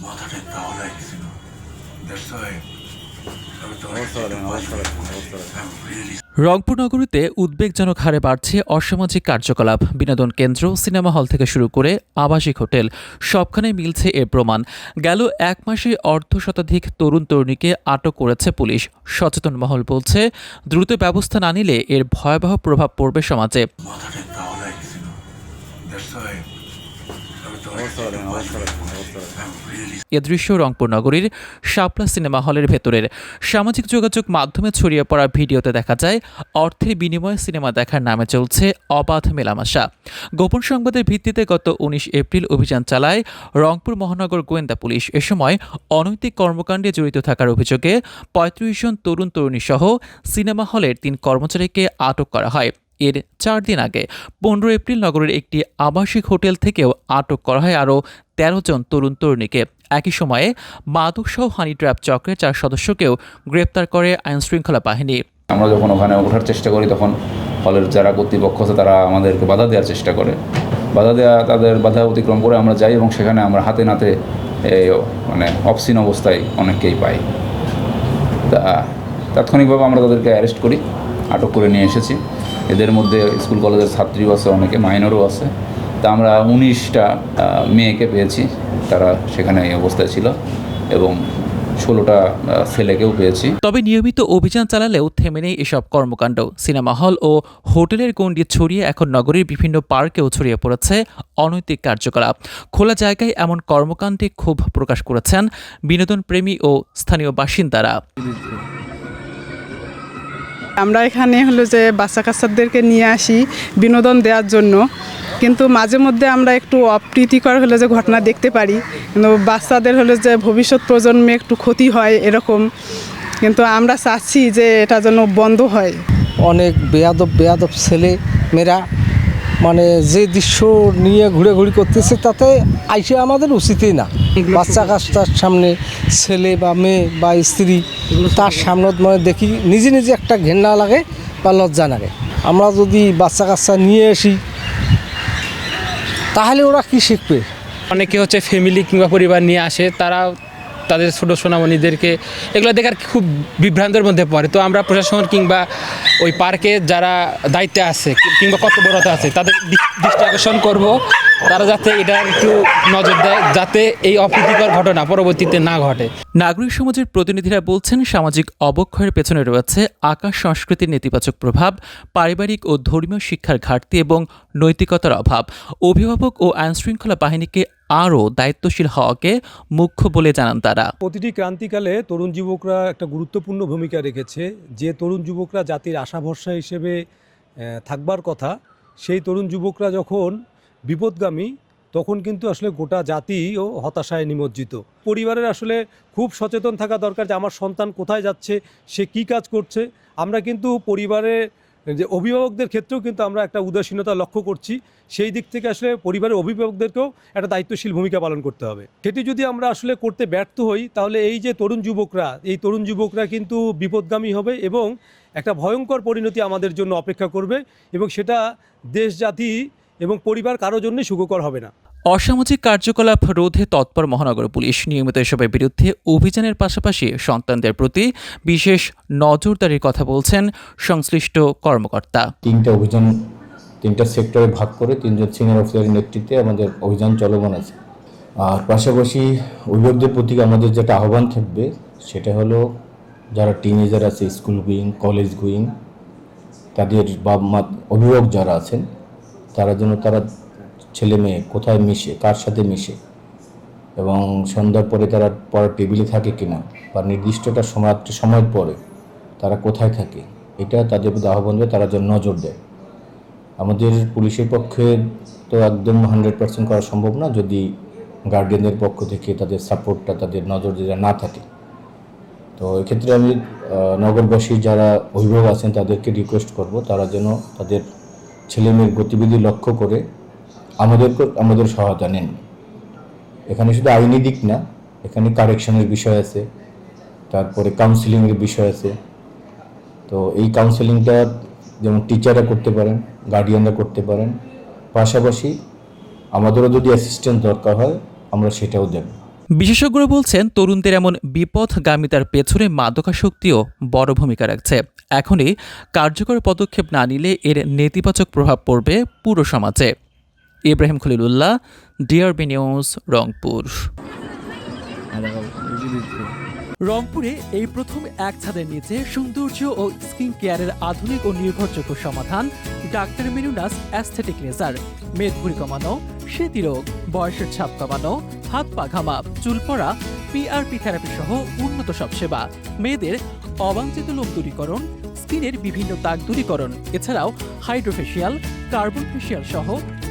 মাথাটা তাহলে লাগছিল। That's why আমি তোমাকে রংপুর নগরীতে উদ্বেগজনক হারে বাড়ছে অসামাজিক কার্যকলাপ। বিনোদন কেন্দ্র, সিনেমা হল থেকে শুরু করে আবাসিক হোটেল, সবখানে মিলছে এর প্রমাণ। গেল এক মাসে অর্ধশতাধিক তরুণ তরুণীকে আটক করেছে পুলিশ। সচেতন মহল বলছে, দ্রুত ব্যবস্থা না নিলে এর ভয়াবহ প্রভাব পড়বে সমাজে। মাথাটা তাহলে লাগছিল। That's why আমি তোমাকে এ দৃশ্য রংপুর নগরীর শাপলা সিনেমা হলের ভেতরের। সামাজিক যোগাযোগ মাধ্যমে ছড়িয়ে পড়া ভিডিওতে দেখা যায় অর্থের বিনিময়ে সিনেমা দেখার নামে চলছে অবাধ মেলামেশা। গোপন সংবাদের ভিত্তিতে গত ১৯ এপ্রিল অভিযান চালায় রংপুর মহানগর গোয়েন্দা পুলিশ। এ সময় অনৈতিক কর্মকাণ্ডে জড়িত থাকার অভিযোগে ৩৫ জন তরুণ তরুণী সহ সিনেমা হলের ৩ কর্মচারীকে আটক করা হয়। এর ৪ দিন আগে ১৫ এপ্রিল নগরের একটি আবাসিক হোটেল থেকেও আটক করা হয় আরও ১৩ জন তরুণ তরুণীকে। একই সময়ে মাদকসহ হানি ট্র্যাপ চক্রের ৪ সদস্যকেও গ্রেপ্তার করে আইনশৃঙ্খলা বাহিনী। আমরা যখন ওখানে ওঠার চেষ্টা করি তখন হলের যারা কর্তৃপক্ষ আছে তারা আমাদেরকে বাধা দেওয়ার চেষ্টা করে। তাদের বাধা অতিক্রম করে আমরা যাই এবং সেখানে আমরা হাতে নাতে মানে অফসিন অবস্থায় অনেককেই পাই। তাৎক্ষণিকভাবে আমরা তাদেরকে অ্যারেস্ট করি, আটক করে নিয়ে এসেছি। এদের মধ্যে স্কুল কলেজের ছাত্রীও আছে, অনেকে মাইনরও আছে। তা আমরা ১৯টা মেয়েকে পেয়েছি, তারা সেখানে এই অবস্থায় ছিল, এবং ১৬টা ছেলেকেও পেয়েছি। তবে নিয়মিত অভিযান চালালেও থেমে নেই এসব কর্মকাণ্ড। সিনেমা হল ও হোটেলের গণ্ডি ছড়িয়ে এখন নগরীর বিভিন্ন পার্কেও ছড়িয়ে পড়েছে অনৈতিক কার্যকলাপ। খোলা জায়গায় এমন কর্মকাণ্ডে ক্ষোভ প্রকাশ করেছেন বিনোদন প্রেমী ও স্থানীয় বাসিন্দারা। আমরা এখানে হলো যে বাচ্চা কাচ্চাদেরকে নিয়ে আসি বিনোদন দেওয়ার জন্য, কিন্তু মাঝে মধ্যে আমরা একটু অপ্রীতিকর হলে যে ঘটনা দেখতে পারি, কিন্তু বাচ্চাদের হলে যে ভবিষ্যৎ প্রজন্মে একটু ক্ষতি হয় এরকম, কিন্তু আমরা চাচ্ছি যে এটা যেন বন্ধ হয়। অনেক বেয়াদব ছেলে মেয়েরা মানে যে দৃশ্য নিয়ে ঘুরে করতেছে তাতে আইসে আমাদের উচিতই না। বাচ্চা কাচ্চার সামনে ছেলে বা মেয়ে বা স্ত্রী তার সামনে মানে দেখি নিজে একটা ঘেন্না লাগে বা লজ্জা লাগে। আমরা যদি বাচ্চা কাচ্চা নিয়ে আসি তাহলে ওরা কি শিখবে? অনেকে হচ্ছে ফ্যামিলি কিংবা পরিবার নিয়ে আসে, তারা তাদের ছোটো সোনামণিদেরকে এগুলো দেখার খুব বিভ্রান্তের মধ্যে পড়ে। তো আমরা প্রশাসন কিংবা ওই পার্কে যারা দায়িত্বে আছে কিংবা কর্তব্যরত আছে তাদের দৃষ্টি আকর্ষণ করব, তারা যাতে এটা একটু নজর দেয়, যাতে এই অপ্রীতিকর ঘটনা পরবর্তীতে না ঘটে। নাগরিক সমাজের প্রতিনিধিরা বলছেন, সামাজিক অবক্ষয়ের পেছনে রয়েছে আকাশ সংস্কৃতির নেতিবাচক প্রভাব, পারিবারিক ও ধর্মীয় শিক্ষার ঘাটতি এবং নৈতিকতার অভাব। অভিভাবক ও আইনশৃঙ্খলা বাহিনীকে আরও দায়িত্বশীল হওয়াকে মুখ্য বলে জানান তারা। প্রতিটি ক্রান্তিকালে তরুণ যুবকরা একটা গুরুত্বপূর্ণ ভূমিকা রেখেছে। যে তরুণ যুবকরা জাতির আশা ভরসা হিসেবে থাকবার কথা, সেই তরুণ যুবকরা যখন বিপদগামী তখন কিন্তু আসলে গোটা জাতিও হতাশায় নিমজ্জিত। পরিবারের আসলে খুব সচেতন থাকা দরকার যে আমার সন্তান কোথায় যাচ্ছে, সে কী কাজ করছে। আমরা কিন্তু পরিবারে যে অভিভাবকদের ক্ষেত্রেও কিন্তু আমরা একটা উদাসীনতা লক্ষ্য করছি। সেই দিক থেকে আসলে পরিবারের অভিভাবকদেরকেও একটা দায়িত্বশীল ভূমিকা পালন করতে হবে। সেটি যদি আমরা আসলে করতে ব্যর্থ হই তাহলে এই যে তরুণ যুবকরা কিন্তু বিপদগামী হবে এবং একটা ভয়ঙ্কর পরিণতি আমাদের জন্য অপেক্ষা করবে, এবং সেটা দেশ, জাতি এবং পরিবার কারোর জন্যই সুখকর হবে না। অসামাজিক কার্যকলাপ রোধে তৎপর মহানগর পুলিশ। নিয়মিত এসবের বিরুদ্ধে অভিযানের পাশাপাশি সন্তানদের প্রতি বিশেষ নজরদারির কথা বলছেন সংশ্লিষ্ট কর্মকর্তা। 3টা অভিযান 3টা সেক্টরে ভাগ করে 3জন সিনিয়র অফিসারের নেতৃত্বে আমাদের অভিযান চলমান আছে। আর পাশাপাশি অভিভাবকদের প্রতি আমাদের যেটা আহ্বান থাকবে সেটা হলো, যারা টিনেজার আছে, স্কুল গোয়িং, কলেজ গোয়িং, তাদের বাবা মা অভিভাবক যারা আছেন তারা যেন তারা ছেলে মেয়ে কোথায় মিশে, কার সাথে মিশে, এবং সন্ধ্যার পরে তারা পড়ার টেবিলে থাকে কিনা, বা নির্দিষ্টটা সময়ের পরে তারা কোথায় থাকে, এটা তাদের প্রতি আহ্বান দিয়ে তারা যেন নজর দেয়। আমাদের পুলিশের পক্ষে তো একদম 100% করা সম্ভব না যদি গার্ডিয়ানদের পক্ষ থেকে তাদের সাপোর্টটা, তাদের নজর দিতে না থাকে। তো এক্ষেত্রে আমি নগরবাসী যারা অভিভাবক আছেন তাদেরকে রিকোয়েস্ট করব, তারা যেন তাদের ছেলেমেয়ের গতিবিধি লক্ষ্য করে আমাদের সহায়তা নেন। এখানে শুধু আইনি দিক না, এখানে কারেকশনের বিষয় আছে, তারপরে কাউন্সিলিংয়ের বিষয় আছে। তো এই কাউন্সিলিংটা যেমন টিচাররা করতে পারেন, গার্ডিয়ানরা করতে পারেন, পাশাপাশি আমাদেরও যদি অ্যাসিস্ট্যান্ট দরকার হয় আমরা সেটাও দেব। বিশেষজ্ঞরা বলছেন, তরুণদের এমন বিপথগামিতার পেছনে মাদকাসক্তিও বড় ভূমিকা রাখছে। এখনই কার্যকর পদক্ষেপ না নিলে এর নেতিবাচক প্রভাব পড়বে পুরো সমাজে। ইব্রাহিম খলিলুল্লাহ, ডিআরবি নিউজ, রংপুর। রংপুরে এই প্রথম এক ছাদের নিচে সৌন্দর্য ও স্কিন কেয়ারের আধুনিক ও নির্ভরযোগ্য সমাধান ডাক্তার মেনুনাস অ্যাস্থেটিক লেজার। মেদভুঁড়ি কমানো, স্মৃতিরোগ, বয়সের ছাপ কমানো, হাত পা ঘামা, চুল পড়া, পিআরপি থেরাপি সহ উন্নত সব সেবা। মেয়েদের অবাঞ্ছিত লোম দূরীকরণ, স্কিনের বিভিন্ন দাগ দূরীকরণ, এছাড়াও হাইড্রোফেশিয়াল, কার্বন ফেশিয়াল সহ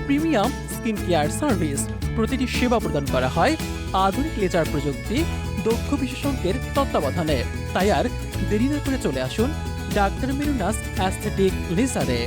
প্রিমিয়াম স্কিন কেয়ার সার্ভিস। প্রতিটি সেবা প্রদান করা হয় আধুনিক লেজার প্রযুক্তি, দক্ষ বিশেষজ্ঞের তত্ত্বাবধানে। তাই আর দেরি না করে চলে আসুন ডাক্তার মেনুনাস অ্যাস্থেটিক লেজারে।